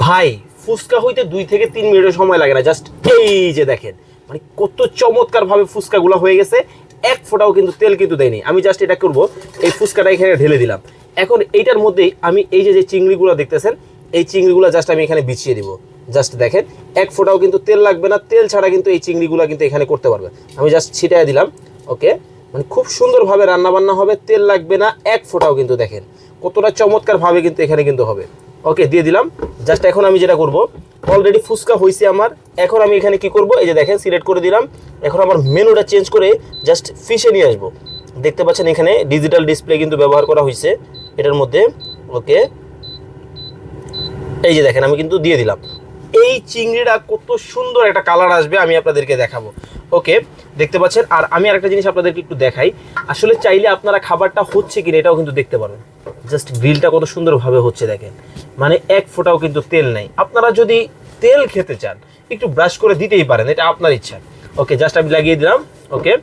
ভাই ফুচকা হইতে 2 থেকে 3 মিনিটের সময় লাগে না, জাস্ট এই যে দেখেন মানে কত চমৎকার ভাবে ফুচকাগুলো হয়ে গেছে, এক ফোঁটাও কিন্তু তেল কিন্তু দেয়নি। আমি জাস্ট এটা করব, এই ফুচকাটা এখানে ঢেলে দিলাম। এখন এইটার মধ্যেই আমি এই যে চিংড়িগুলো দেখতেছেন, এই চিংড়িগুলো জাস্ট আমি এখানে বিছিয়ে দিব। জাস্ট দেখেন এক ফোঁটাও কিন্তু তেল লাগবে না, তেল ছাড়া কিন্তু এই চিংড়িগুলো কিন্তু এখানে করতে পারবে। আমি জাস্ট ছিটায় দিলাম। ওকে, মানে খুব সুন্দরভাবে রান্নাবান্না হবে, তেল লাগবে না এক ফোঁটাও, কিন্তু দেখেন কতটা চমৎকারভাবে কিন্তু এখানে কিন্তু হবে। ওকে, দিয়ে দিলাম। জাস্ট এখন আমি যেটা করব, অলরেডি ফুচকা হয়েছে আমার, এখন আমি এখানে কি করব, এই যে দেখেন সিলেক্ট করে দিলাম। এখন আমার মেনুটা চেঞ্জ করে জাস্ট ফিশে নিয়ে আসবো। দেখতে পাচ্ছেন এখানে ডিজিটাল ডিসপ্লে কিন্তু ব্যবহার করা হয়েছে এটার মধ্যে। ওকে, এই যে দেখেন আমি কিন্তু দিয়ে দিলাম। এই চিংড়িটা কত সুন্দর একটা কালার আসবে আমি আপনাদেরকে দেখাবো। ওকে, দেখতে পাচ্ছেন। আর আমি আরেকটা জিনিস আপনাদেরকে একটু দেখাই, আসলে চাইলে আপনারা খাবারটা হচ্ছে কিনা এটাও কিন্তু দেখতে পারেন। জাস্ট গ্রিলটা কত সুন্দরভাবে হচ্ছে দেখেন, মানে এক ফোঁটাও কিন্তু তেল নেই। আপনারা যদি তেল খেতে চান একটু ব্রাশ করে দিতেই পারেন, এটা আপনার ইচ্ছা। ওকে, জাস্ট আমি লাগিয়ে দিলাম। ওকে,